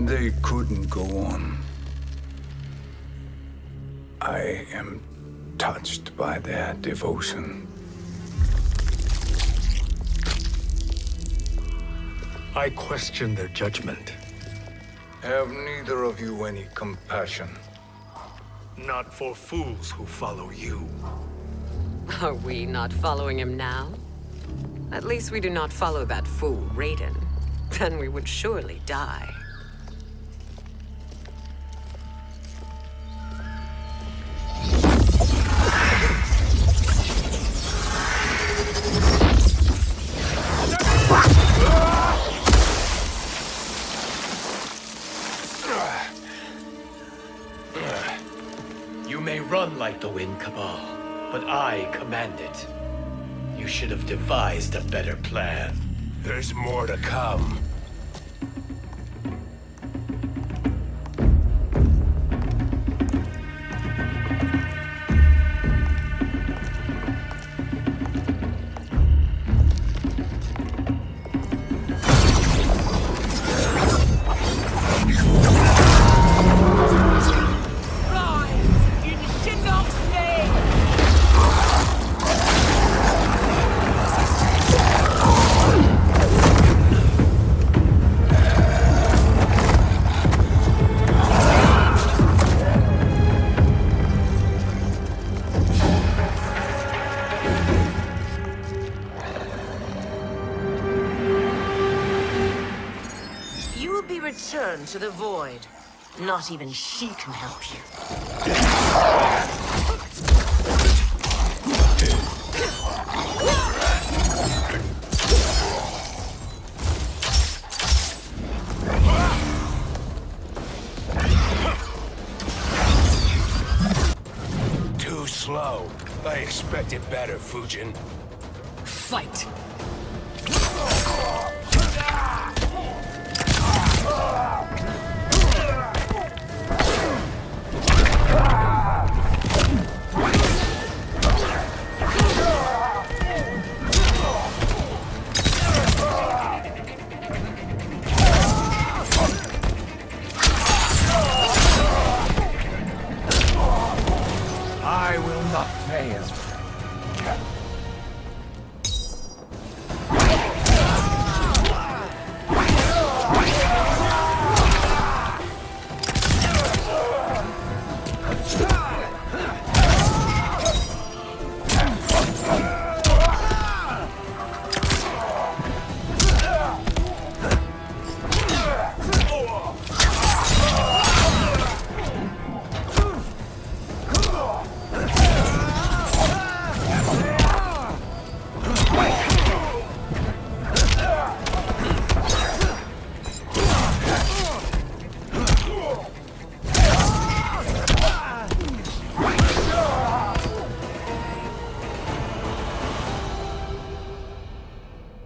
They couldn't go on. I am touched by their devotion. I question their judgment. Have neither of you any compassion? Not for fools who follow you. Are we not following him now? At least we do not follow that fool, Raiden. Then we would surely die. You may run like the wind, Cabal, but I command it. You should have devised a better plan. There's more to come. Return to the void. Not even she can help you. Too slow. I expected better, Fujin. Fight! I will not fail.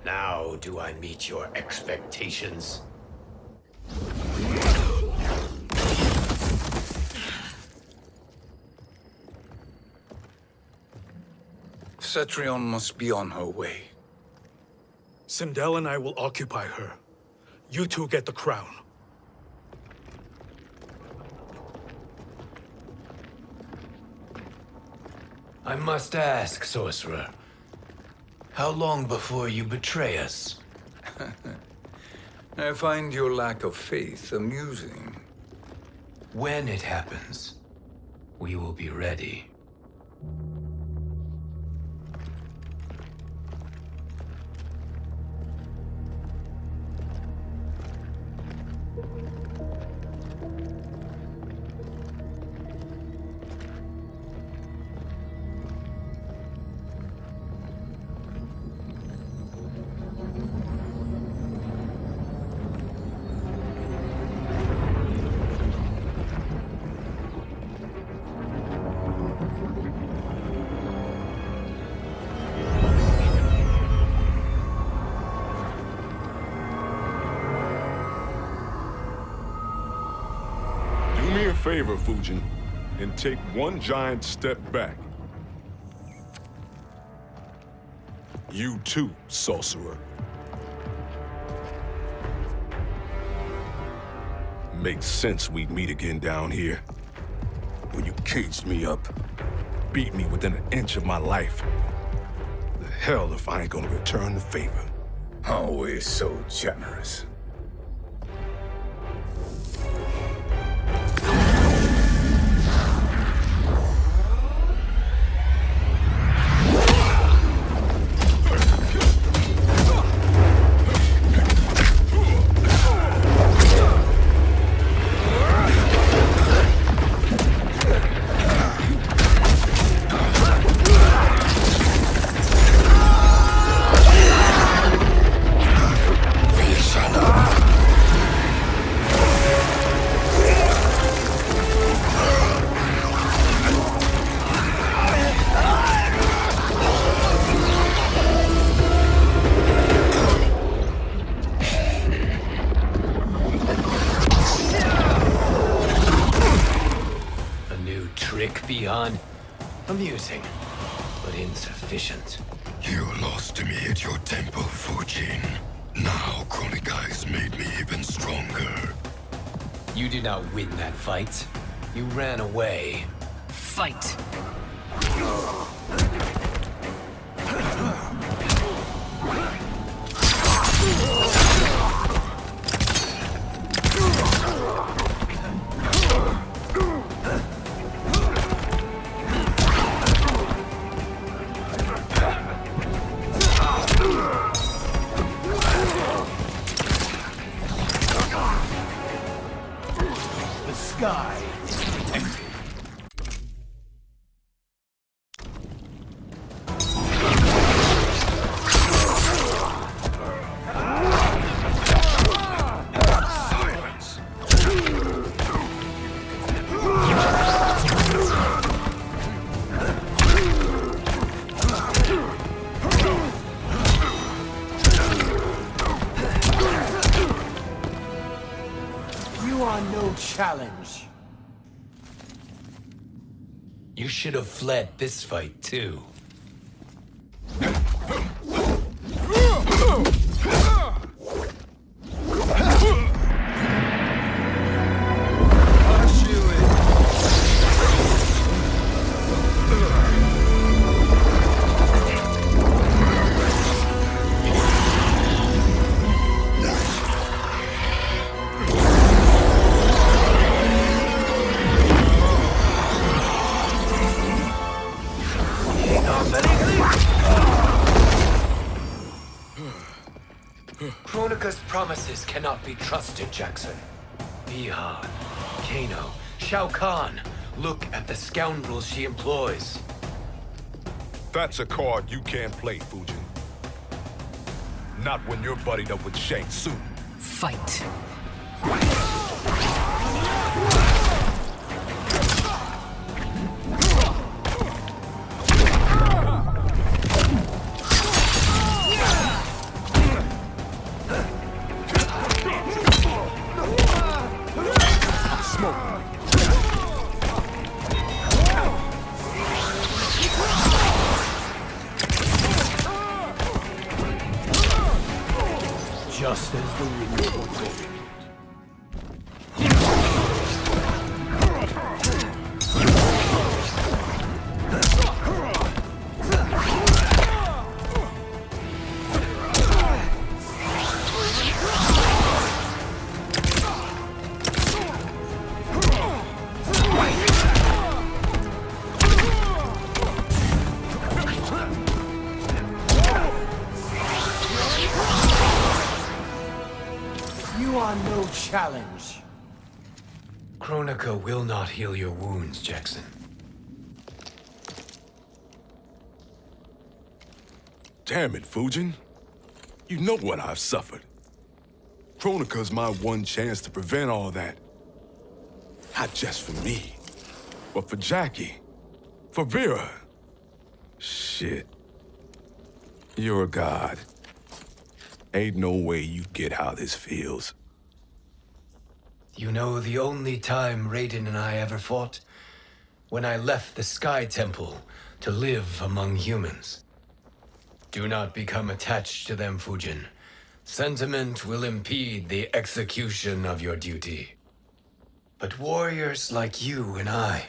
Now do I meet your expectations? Cetrion must be on her way. Sindel and I will occupy her. You two get the crown. I must ask, sorcerer. How long before you betray us? I find your lack of faith amusing. When it happens, we will be ready. Do me a favor, Fujin, and take one giant step back. You too, sorcerer. Makes sense we'd meet again down here. When you caged me up, beat me within an inch of my life. The hell if I ain't gonna return the favor. Always so generous. Beyond amusing, but insufficient. You lost to me at your temple, Fujin. Now Kronika has made me even stronger. You did not win that fight. You ran away. Fight! The sky is protected. Silence. You are no challenge. You should have fled this fight, too. Kronika's promises cannot be trusted, Jackson. Bihan, Kano, Shao Kahn. Look at the scoundrels she employs. That's a card you can't play, Fujin. Not when you're buddied up with Shang Tsung. Fight! Just as the wind foretold. You are no challenge. Kronika will not heal your wounds, Jackson. Damn it, Fujin. You know what I've suffered. Kronika's my one chance to prevent all that. Not just for me, but for Jackie, for Vera. Shit. You're a god. Ain't no way you get how this feels. You know the only time Raiden and I ever fought? When I left the Sky Temple to live among humans. Do not become attached to them, Fujin. Sentiment will impede the execution of your duty. But warriors like you and I,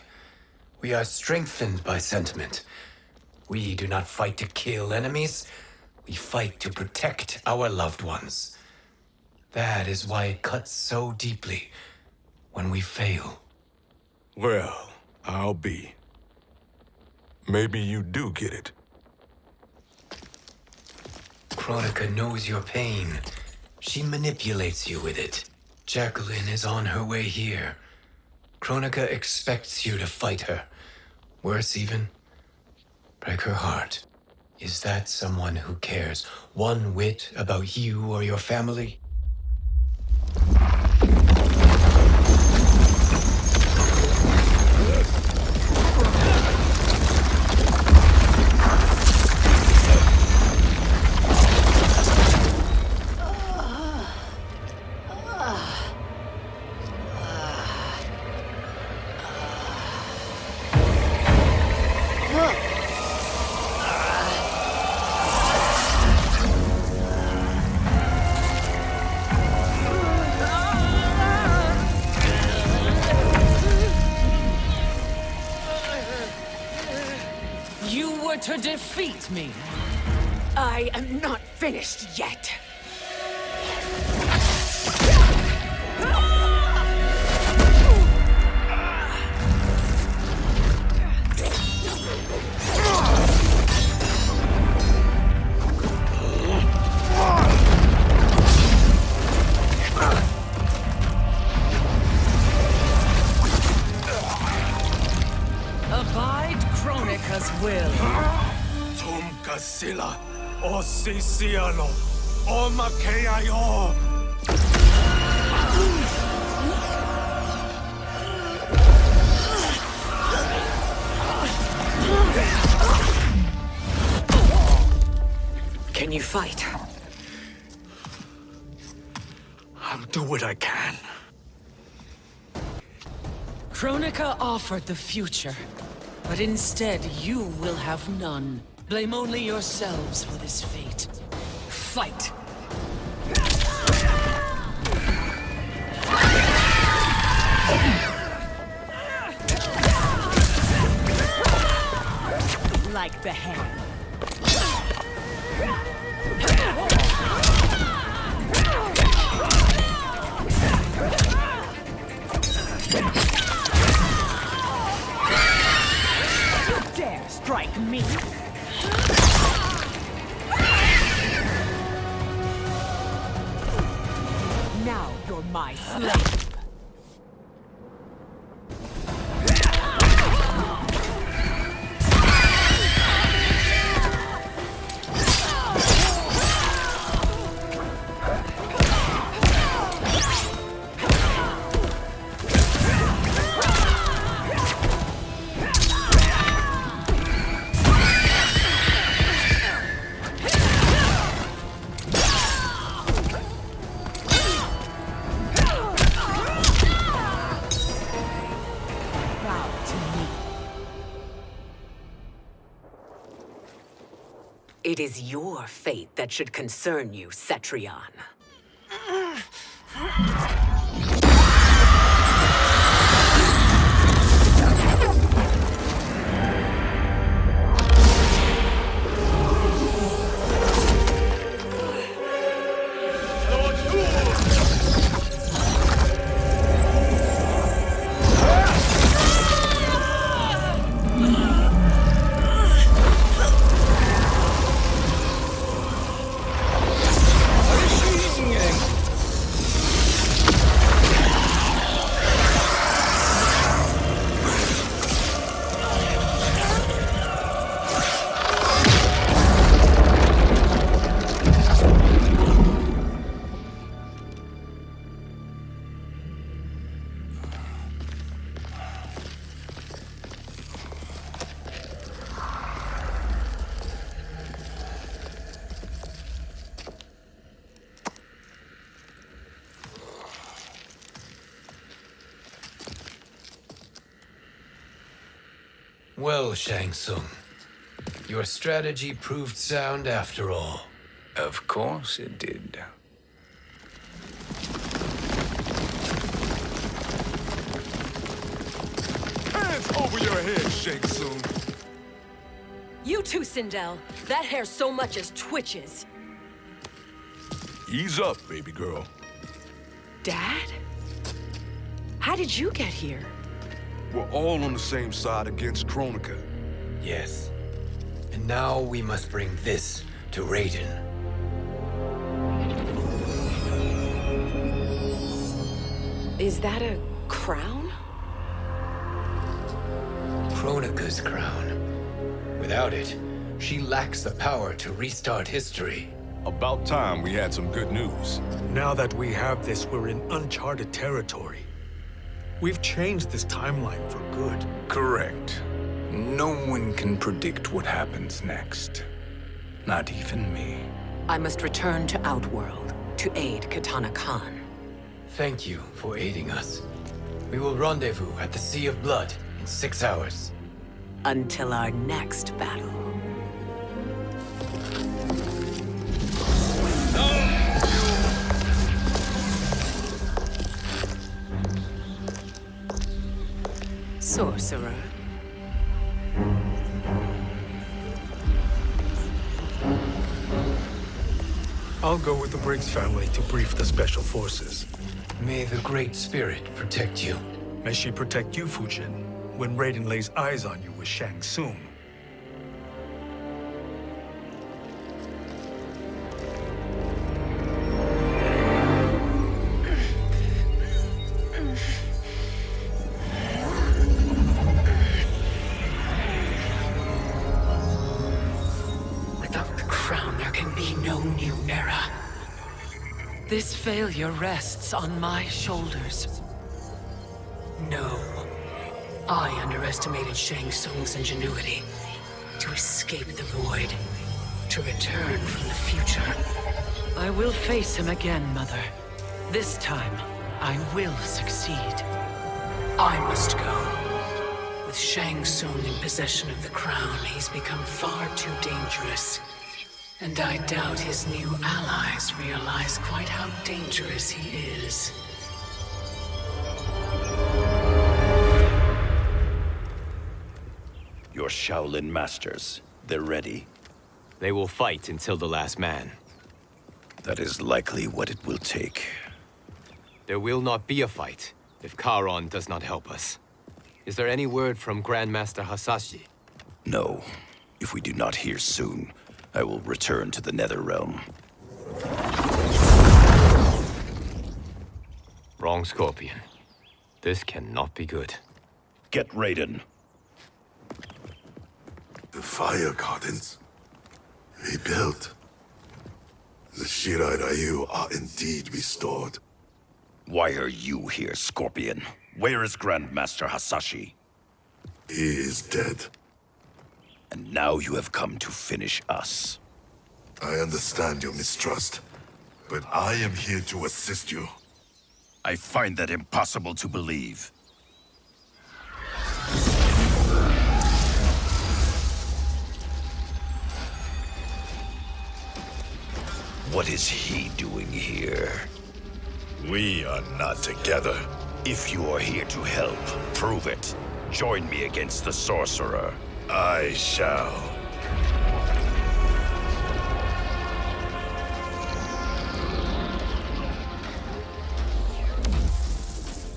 we are strengthened by sentiment. We do not fight to kill enemies. We fight to protect our loved ones. That is why it cuts so deeply when we fail. Well, I'll be. Maybe you do get it. Kronika knows your pain. She manipulates you with it. Jacqueline is on her way here. Kronika expects you to fight her. Worse even, break her heart. Is that someone who cares one whit about you or your family? You were to defeat me. I am not finished yet. Abide Kronika's will. Tum kasila, o sisialo, o makeayo. Can you fight? I'll do what I can. Kronika offered the future, but instead you will have none. Blame only yourselves for this fate. Fight! Like the hand. Dare strike me? Now you're my slave. It is your fate that should concern you, Cetrion. Well, Shang Tsung, your strategy proved sound after all. Of course it did. Hands over your head, Shang Tsung. You too, Sindel. That hair so much as twitches. Ease up, baby girl. Dad? How did you get here? We're all on the same side against Kronika. Yes. And now we must bring this to Raiden. Is that a crown? Kronika's crown. Without it, she lacks the power to restart history. About time we had some good news. Now that we have this, we're in uncharted territory. We've changed this timeline for good. Correct. No one can predict what happens next. Not even me. I must return to Outworld to aid Katana Khan. Thank you for aiding us. We will rendezvous at the Sea of Blood in 6 hours. Until our next battle. Sorcerer. I'll go with the Briggs family to brief the Special Forces. May the Great Spirit protect you. May she protect you, Fujin, when Raiden lays eyes on you with Shang Tsung. Without the crown, there can be no new era. This failure rests on my shoulders. No. I underestimated Shang Tsung's ingenuity. To escape the void. To return from the future. I will face him again, Mother. This time, I will succeed. I must go. With Shang Tsung in possession of the crown, he's become far too dangerous. And I doubt his new allies realize quite how dangerous he is. Your Shaolin masters, they're ready. They will fight until the last man. That is likely what it will take. There will not be a fight if Charon does not help us. Is there any word from Grandmaster Hasashi? No. If we do not hear soon, I will return to the Netherrealm. Wrong, Scorpion. This cannot be good. Get Raiden. The fire gardens. Rebuilt. The Shirai Ryu are indeed restored. Why are you here, Scorpion? Where is Grandmaster Hasashi? He is dead. And now you have come to finish us. I understand your mistrust, but I am here to assist you. I find that impossible to believe. What is he doing here? We are not together. If you are here to help, prove it. Join me against the sorcerer. I shall.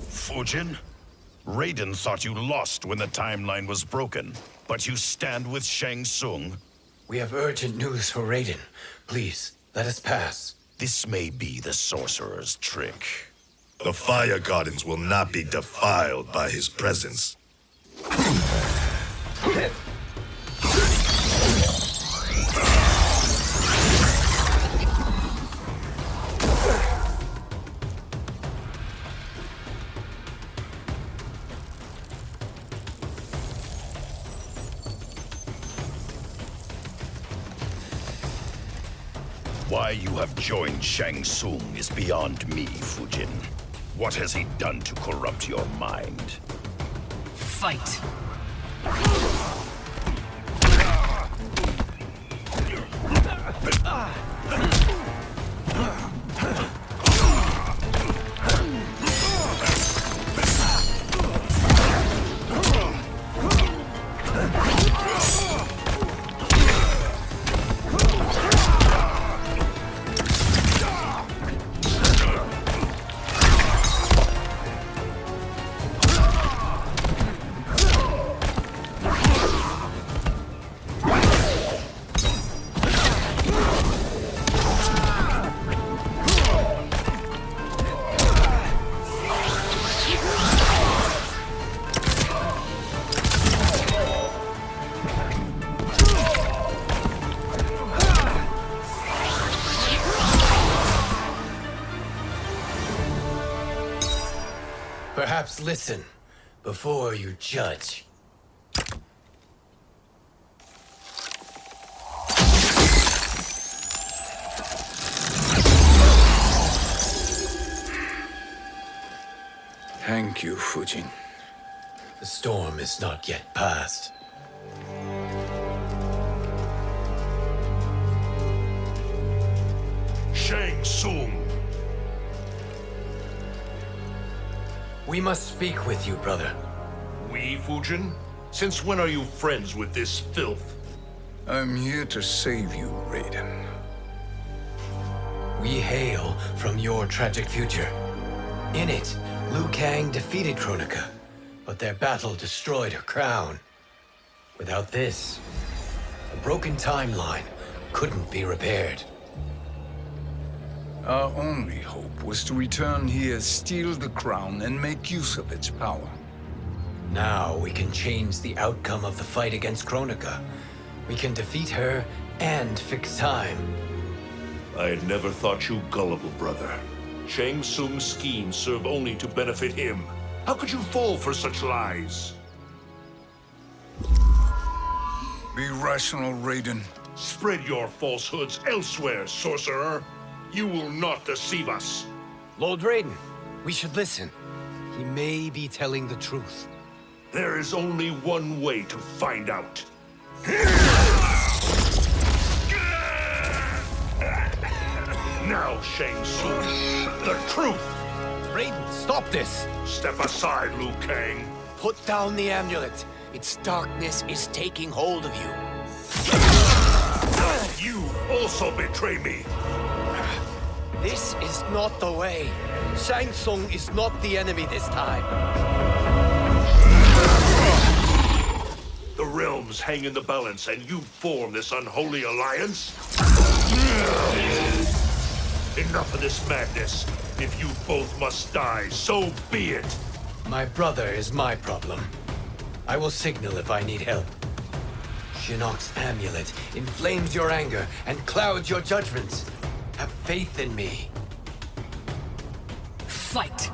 Fujin? Raiden thought you lost when the timeline was broken, but you stand with Shang Tsung. We have urgent news for Raiden. Please, let us pass. This may be the sorcerer's trick. The fire gardens will not be defiled by his presence. Why you have joined Shang Tsung is beyond me, Fujin. What has he done to corrupt your mind? Fight! Perhaps listen before you judge. Thank you, Fujin. The storm is not yet past. Shang Tsung! We must speak with you, brother. We, Fujin? Since when are you friends with this filth? I'm here to save you, Raiden. We hail from your tragic future. In it, Liu Kang defeated Kronika, but their battle destroyed her crown. Without this, a broken timeline couldn't be repaired. Our only hope was to return here, steal the crown, and make use of its power. Now we can change the outcome of the fight against Kronika. We can defeat her and fix time. I had never thought you gullible, brother. Shang Tsung's schemes serve only to benefit him. How could you fall for such lies? Be rational, Raiden. Spread your falsehoods elsewhere, sorcerer. You will not deceive us. Lord Raiden, we should listen. He may be telling the truth. There is only one way to find out. Now, Shang Tsung, the truth! Raiden, stop this! Step aside, Liu Kang. Put down the amulet. Its darkness is taking hold of you. You also betray me. This is not the way. Shang Tsung is not the enemy this time. The realms hang in the balance, and you form this unholy alliance? Enough of this madness. If you both must die, so be it. My brother is my problem. I will signal if I need help. Shinnok's amulet inflames your anger and clouds your judgments. Have faith in me. Fight!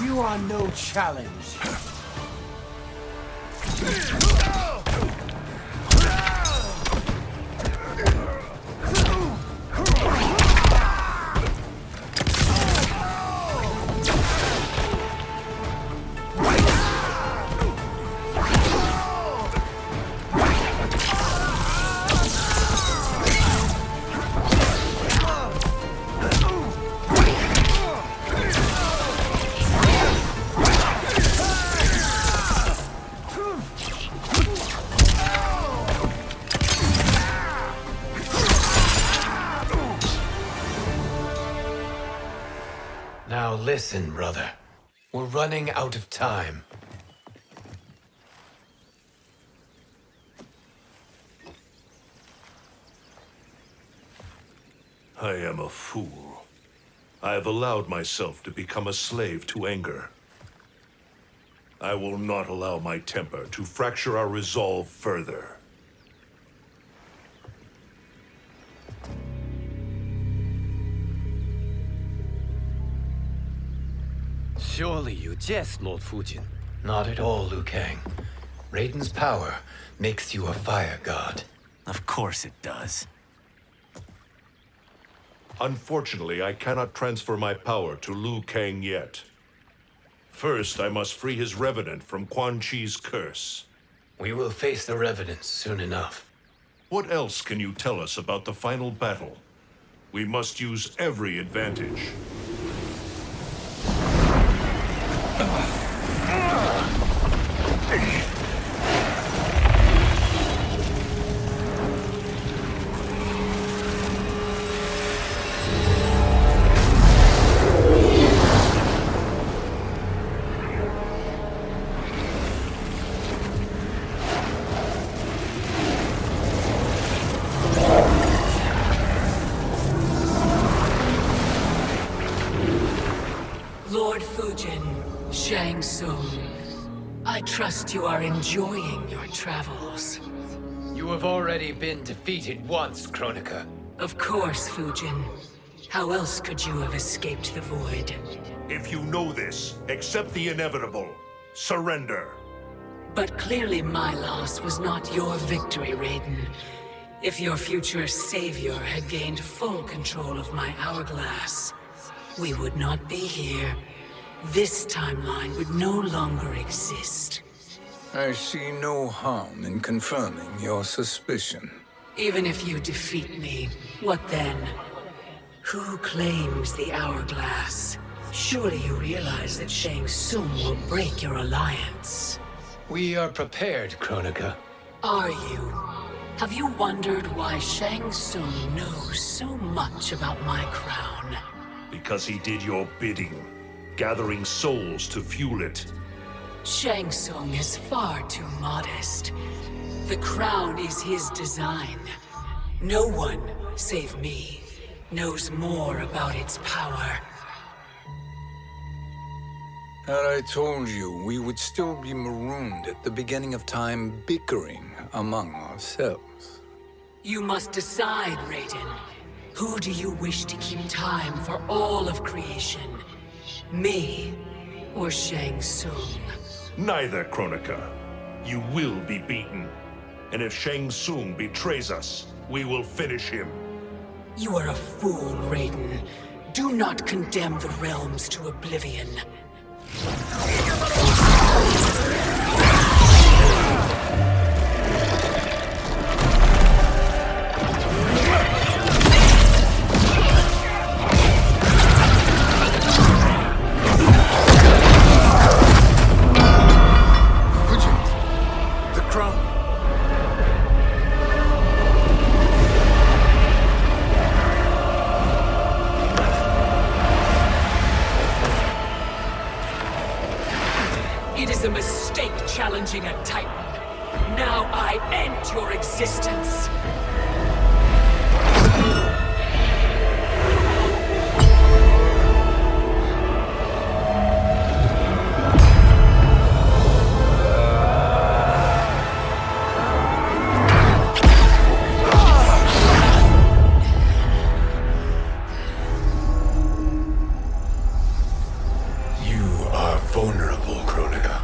You are no challenge. Now listen, brother. We're running out of time. I am a fool. I have allowed myself to become a slave to anger. I will not allow my temper to fracture our resolve further. Surely you jest, Lord Fujin. Not at all, Liu Kang. Raiden's power makes you a fire god. Of course it does. Unfortunately, I cannot transfer my power to Liu Kang yet. First, I must free his revenant from Quan Chi's curse. We will face the Revenants soon enough. What else can you tell us about the final battle? We must use every advantage. Lord Fujin, Shang Tsung. I trust you are enjoying your travels. You have already been defeated once, Kronika. Of course, Fujin. How else could you have escaped the void? If you know this, accept the inevitable. Surrender. But clearly my loss was not your victory, Raiden. If your future savior had gained full control of my hourglass, we would not be here. This timeline would no longer exist. I see no harm in confirming your suspicion. Even if you defeat me, what then? Who claims the hourglass? Surely you realize that Shang Tsung will break your alliance. We are prepared, Kronika. Are you? Have you wondered why Shang Tsung knows so much about my crown? Because he did your bidding, gathering souls to fuel it. Shang Tsung is far too modest. The crown is his design. No one, save me, knows more about its power. Had I told you, we would still be marooned at the beginning of time, bickering among ourselves. You must decide, Raiden. Who do you wish to keep time for all of creation? Me or Shang Tsung? Neither, Kronika. You will be beaten. And if Shang Tsung betrays us, we will finish him. You are a fool, Raiden. Do not condemn the realms to oblivion. The crown. It is a mistake challenging a Titan. Now I end your existence. You are vulnerable, Kronika.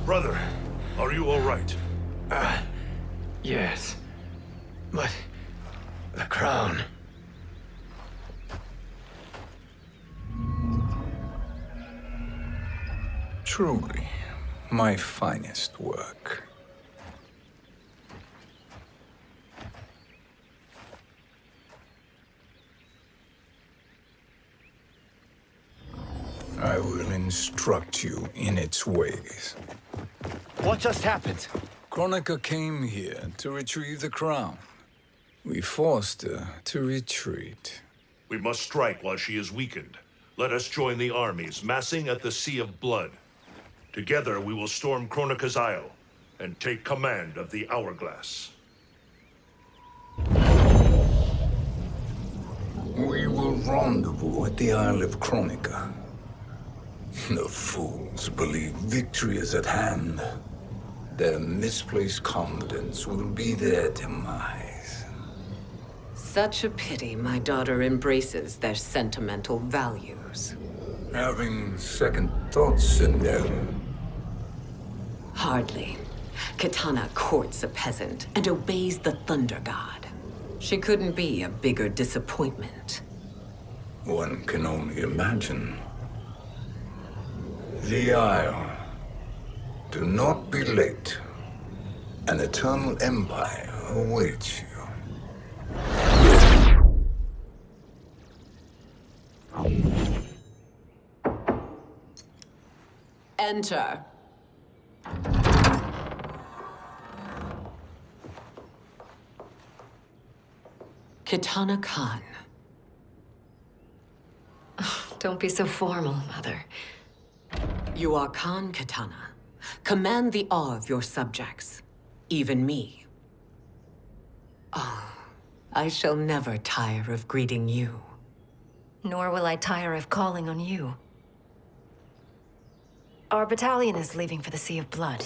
Brother, are you all right? Yes. But the crown. Truly, my finest work. I will instruct you in its ways. What just happened? Kronika came here to retrieve the crown. We forced her to retreat. We must strike while she is weakened. Let us join the armies, massing at the Sea of Blood. Together we will storm Kronika's Isle and take command of the Hourglass. We will rendezvous at the Isle of Kronika. The fools believe victory is at hand. Their misplaced confidence will be their demise. Such a pity my daughter embraces their sentimental values. Having second thoughts, Sindel. Hardly. Kitana courts a peasant and obeys the Thunder God. She couldn't be a bigger disappointment. One can only imagine. The Isle. Do not be late. An eternal empire awaits you. Enter. Kitana Khan. Don't be so formal, Mother. You are Khan Kitana. Command the awe of your subjects. Even me. Oh, I shall never tire of greeting you. Nor will I tire of calling on you. Our battalion is leaving for the Sea of Blood.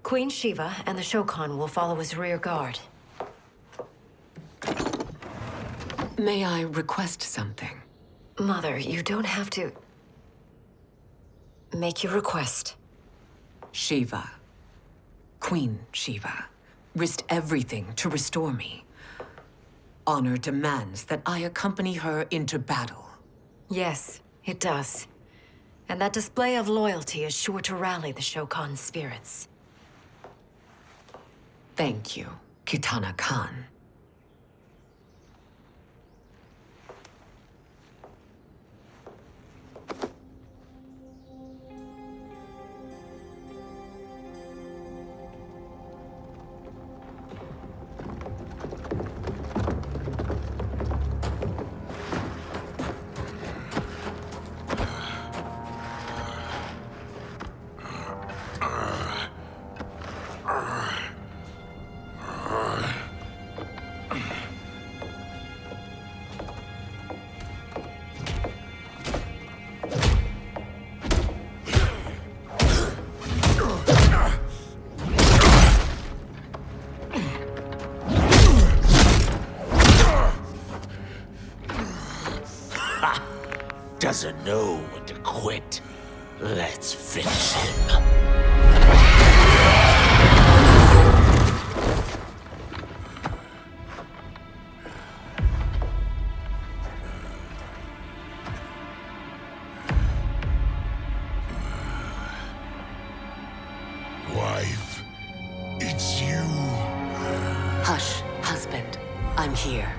Queen Shiva and the Shokan will follow as rear guard. May I request something? Mother, you don't have to... make your request. Shiva. Queen Shiva. Risked everything to restore me. Honor demands that I accompany her into battle. Yes, it does. And that display of loyalty is sure to rally the Shokan's spirits. Thank you, Kitana Khan. Doesn't know when to quit. Let's finish him. Wife, it's you. Hush, husband. I'm here.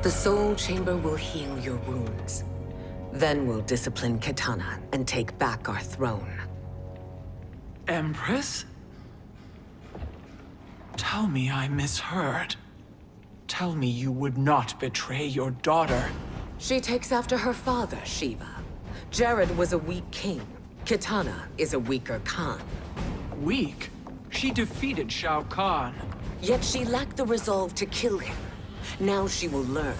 The Soul Chamber will heal your wounds. Then we'll discipline Kitana and take back our throne. Empress? Tell me I misheard. Tell me you would not betray your daughter. She takes after her father, Shiva. Jared was a weak king. Kitana is a weaker Khan. Weak? She defeated Shao Kahn. Yet she lacked the resolve to kill him. Now she will learn.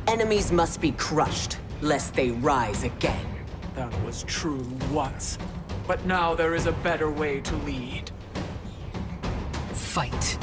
Enemies must be crushed, lest they rise again. That was true once. But now there is a better way to lead. Fight.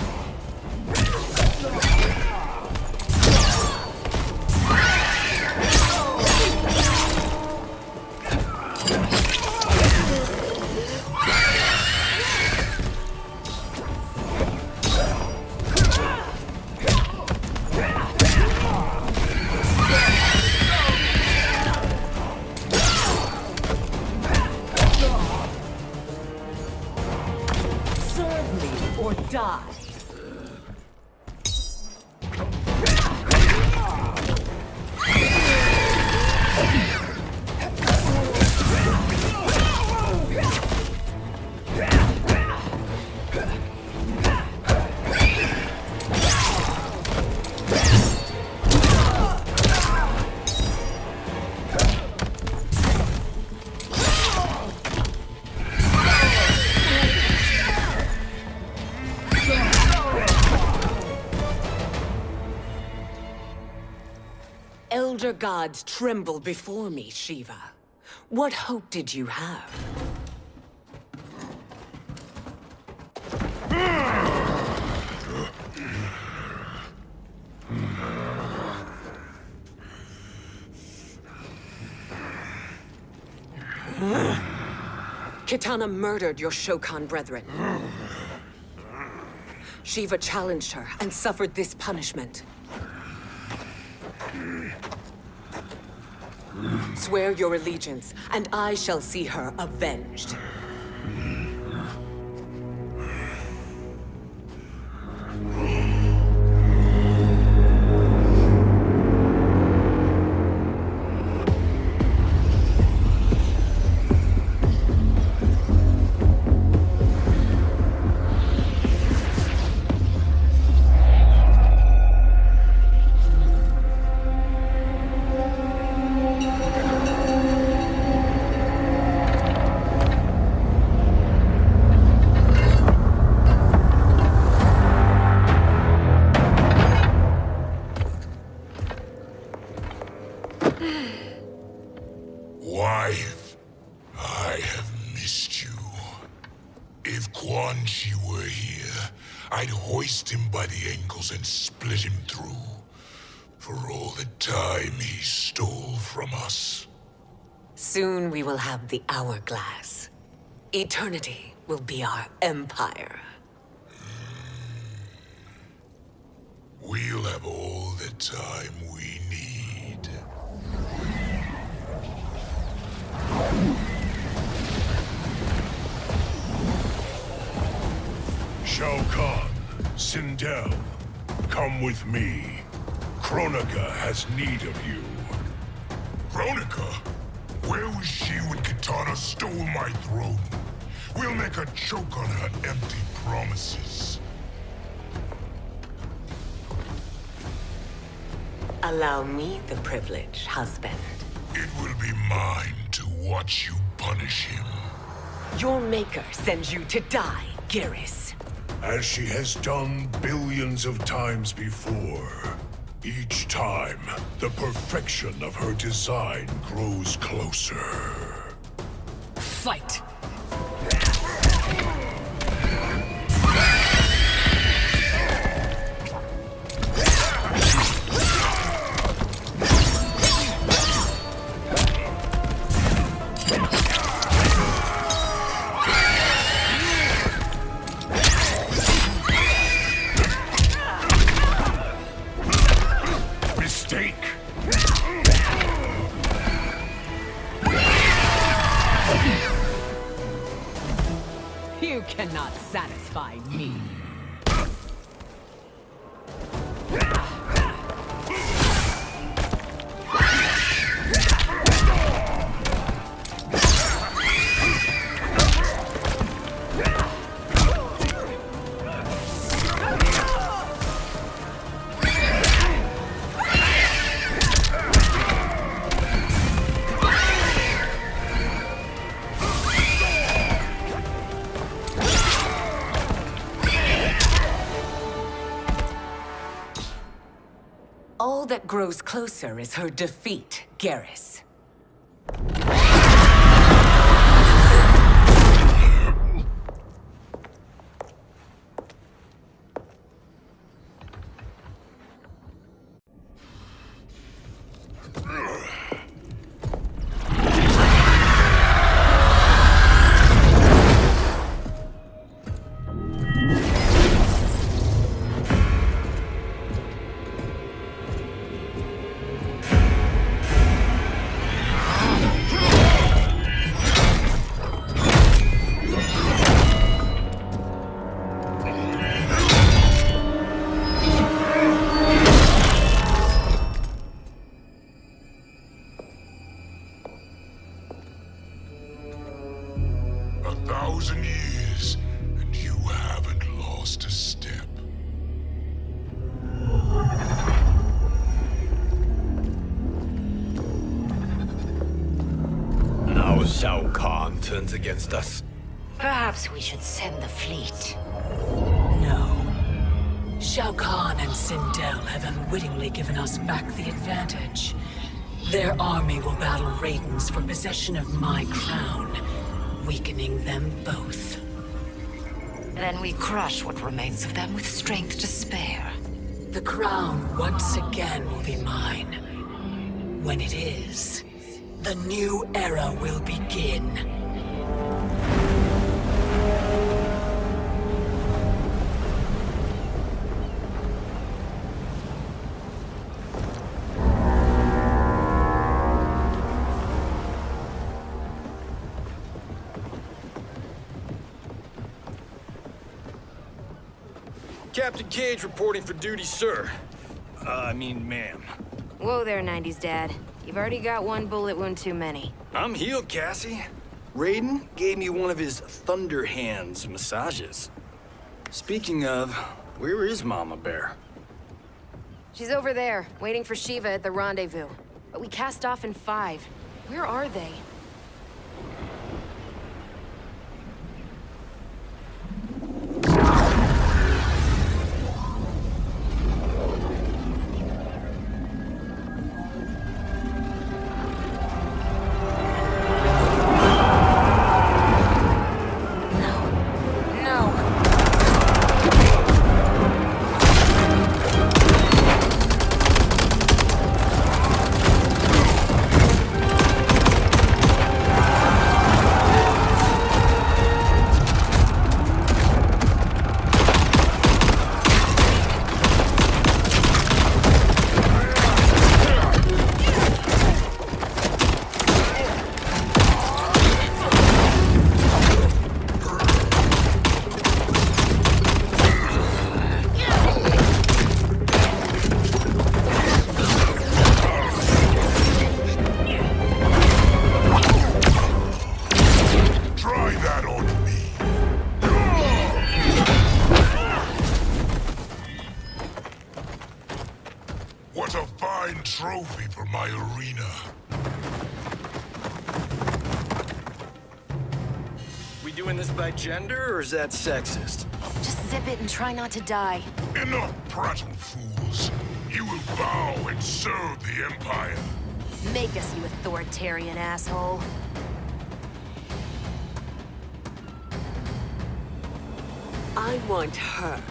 Or die. Elder gods tremble before me, Shiva. What hope did you have? Kitana murdered your Shokan brethren. Shiva challenged her and suffered this punishment. Swear your allegiance, and I shall see her avenged. Wife, I have missed you. If Quan Chi were here, I'd hoist him by the ankles and split him through. For all the time he stole from us. Soon we will have the hourglass. Eternity will be our empire. We'll have all the time we need. Shao Kahn, Sindel, come with me. Kronika has need of you. Kronika? Where was she when Katana stole my throne? We'll make her choke on her empty promises. Allow me the privilege, husband. It will be mine to watch you punish him. Your maker sends you to die, Garrus. As she has done billions of times before. Each time, the perfection of her design grows closer. Fight! You cannot satisfy me. All that grows closer is her defeat, Garrus. Years, and you haven't lost a step. Now Shao Kahn turns against us. Perhaps we should send the fleet. No. Shao Kahn and Sindel have unwittingly given us back the advantage. Their army will battle Raidens for possession of my crown, weakening them both. Then we crush what remains of them with strength to spare. The crown once again will be mine. When it is, the new era will begin. Captain Cage reporting for duty, sir. I mean, ma'am. Whoa there, 90s dad. You've already got one bullet wound too many. I'm healed, Cassie. Raiden gave me one of his Thunder Hands massages. Speaking of, where is Mama Bear? She's over there, waiting for Shiva at the rendezvous. But we cast off in 5. Where are they? What a fine trophy for my arena. We doing this by gender, or is that sexist? Just zip it and try not to die. Enough prattle, fools. You will bow and serve the Empire. Make us, you authoritarian asshole. I want her.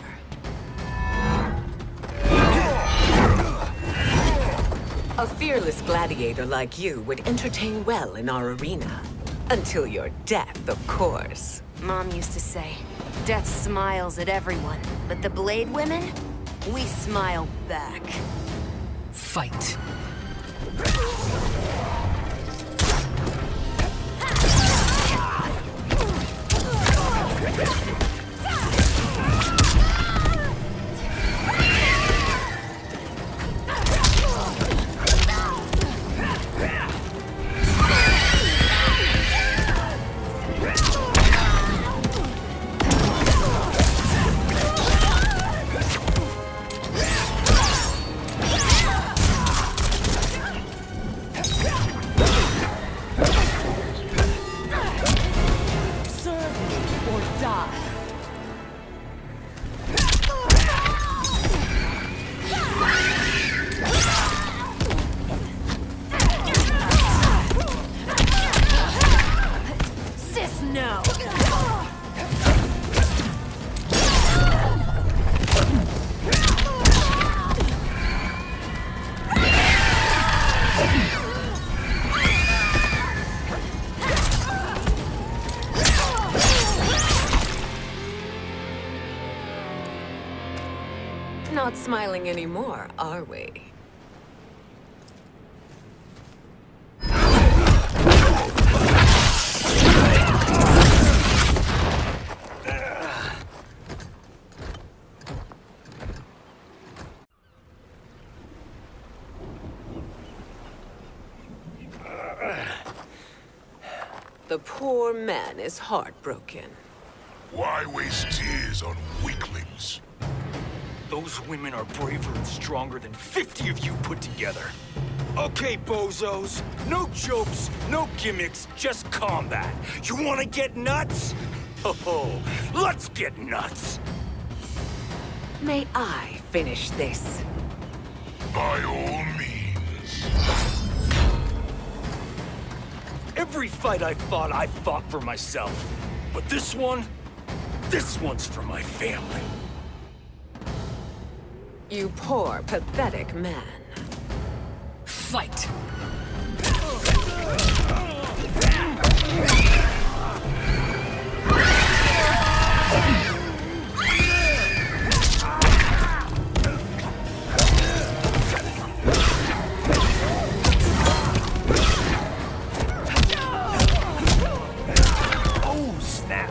A fearless gladiator like you would entertain well in our arena. Until your death, of course. Mom used to say, death smiles at everyone, but the Blade women, we smile back. Fight. Not smiling anymore, are we? The poor man is heartbroken. Why waste tears on weaklings? Those women are braver and stronger than 50 of you put together. Okay, bozos. No jokes, no gimmicks, just combat. You wanna get nuts? Oh, let's get nuts! May I finish this? By all means. Every fight I fought for myself. But this one's for my family. You poor, pathetic man. Fight! Oh, snap!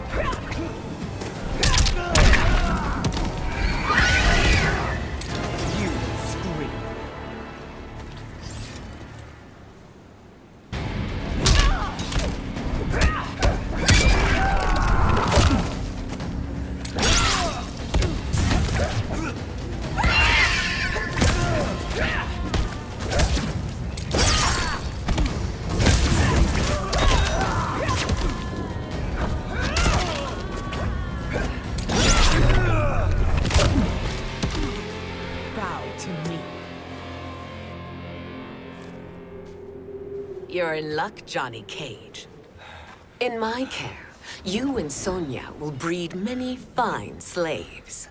You're in luck, Johnny Cage. In my care, you and Sonia will breed many fine slaves.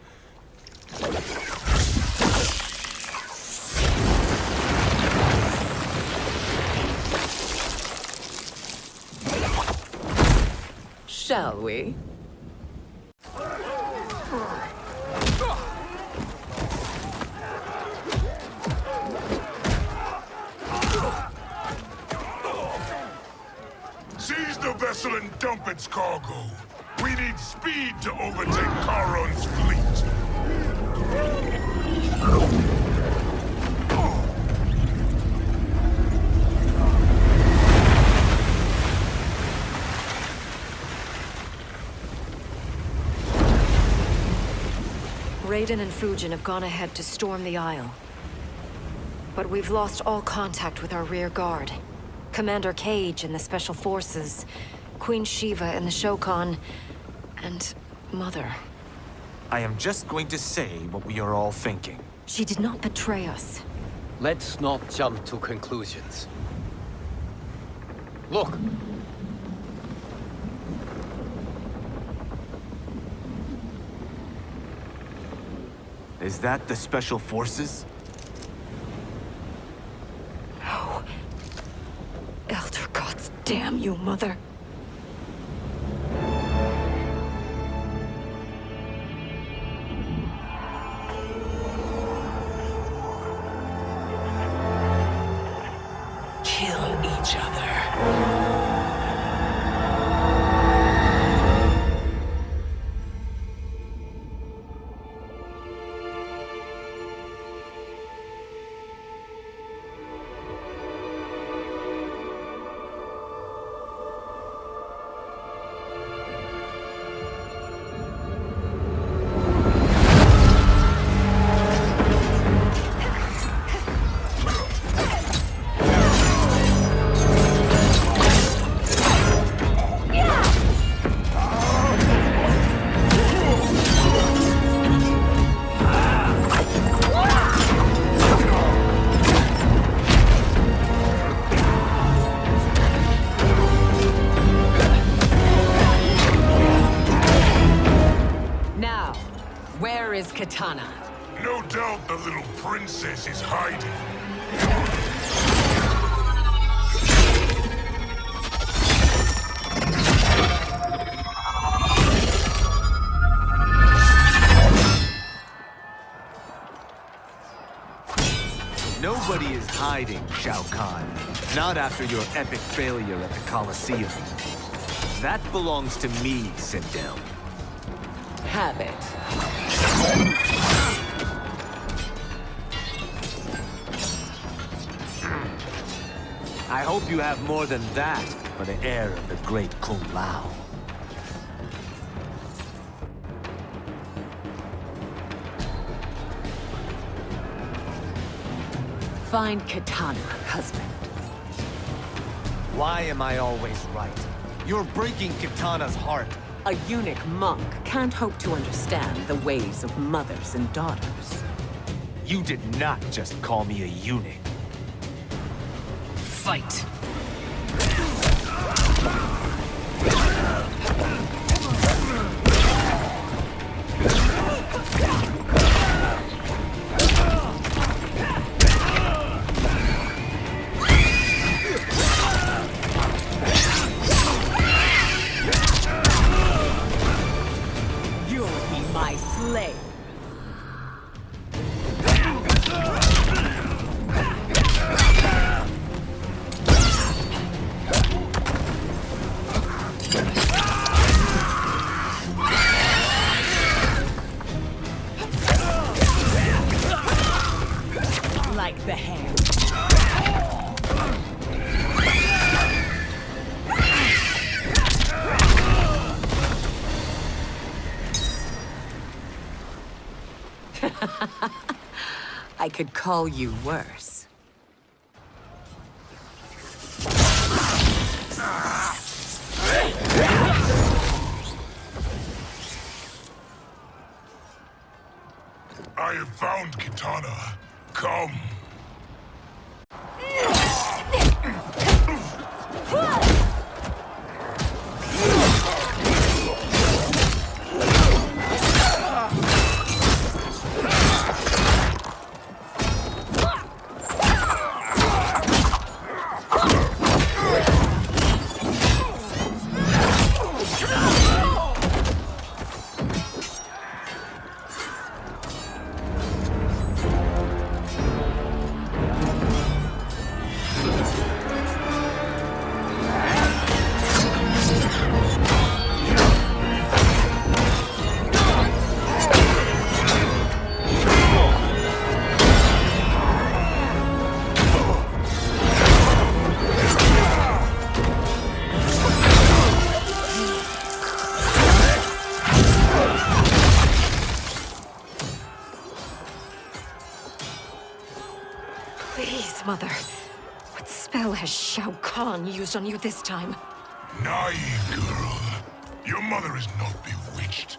Shall we? Seize the vessel and dump its cargo. We need speed to overtake Charon's fleet. Raiden and Fujin have gone ahead to storm the Isle. But we've lost all contact with our rear guard. Commander Cage and the Special Forces, Queen Shiva and the Shokan, and Mother. I am just going to say what we are all thinking. She did not betray us. Let's not jump to conclusions. Look! Is that the Special Forces? No. Elder gods, damn you, Mother. Kill each other. Where is Kitana? No doubt the little princess is hiding. Nobody is hiding, Shao Kahn. Not after your epic failure at the Colosseum. That belongs to me, Sindel. Have it. I hope you have more than that for the heir of the great Kung Lao. Find Kitana, husband. Why am I always right? You're breaking Kitana's heart. A eunuch monk can't hope to understand the ways of mothers and daughters. You did not just call me a eunuch. Fight! You'll be my slave. Like the hair. I could call you worse. I have found Kitana. Come. Mother. What spell has Shao Kahn used on you this time? Naive girl. Your mother is not bewitched.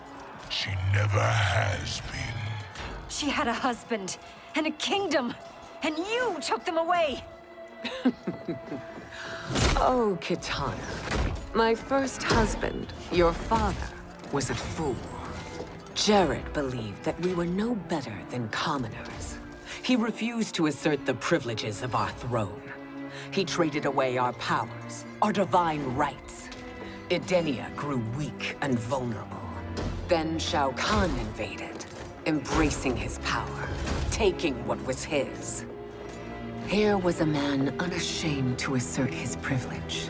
She never has been. She had a husband and a kingdom, and you took them away! Oh, Kitana. My first husband, your father, was a fool. Jared believed that we were no better than commoners. He refused to assert the privileges of our throne. He traded away our powers, our divine rights. Edenia grew weak and vulnerable. Then Shao Kahn invaded, embracing his power, taking what was his. Here was a man unashamed to assert his privilege,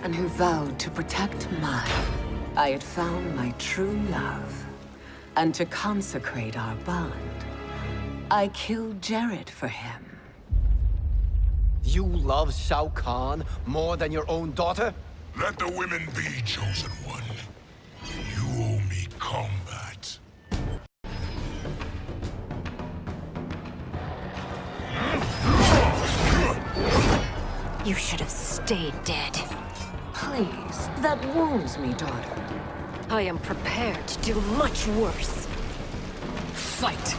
and who vowed to protect mine. I had found my true love, and to consecrate our bond, I killed Jared for him. You love Shao Kahn more than your own daughter? Let the women be, Chosen One. You owe me combat. You should have stayed dead. Please, that wounds me, daughter. I am prepared to do much worse. Fight!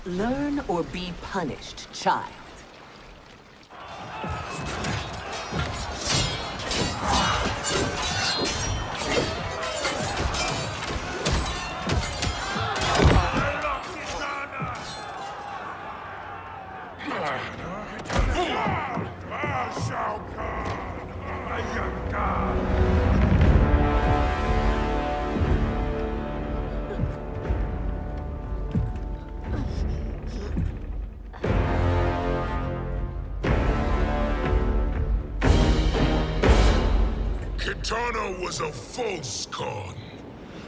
Learn or be punished, child. Kitana was a false Khan,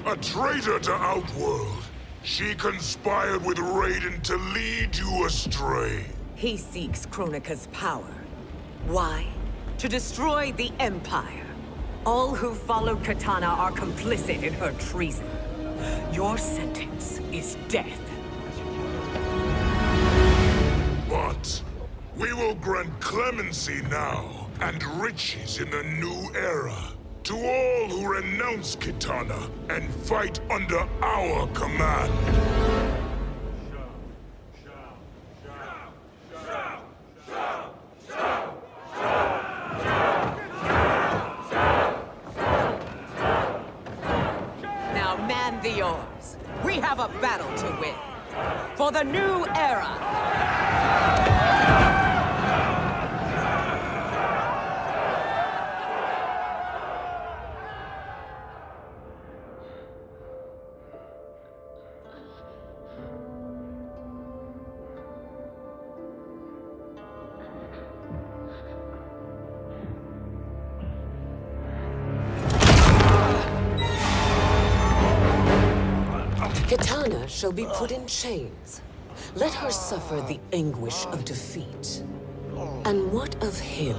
a traitor to Outworld. She conspired with Raiden to lead you astray. He seeks Kronika's power. Why? To destroy the Empire. All who follow Kitana are complicit in her treason. Your sentence is death. But we will grant clemency now and riches in the new era to all who renounce Kitana and fight under our command. Now man the oars. We have a battle to win. For the new era. Kitana shall be put in chains. Let her suffer the anguish of defeat. And what of him?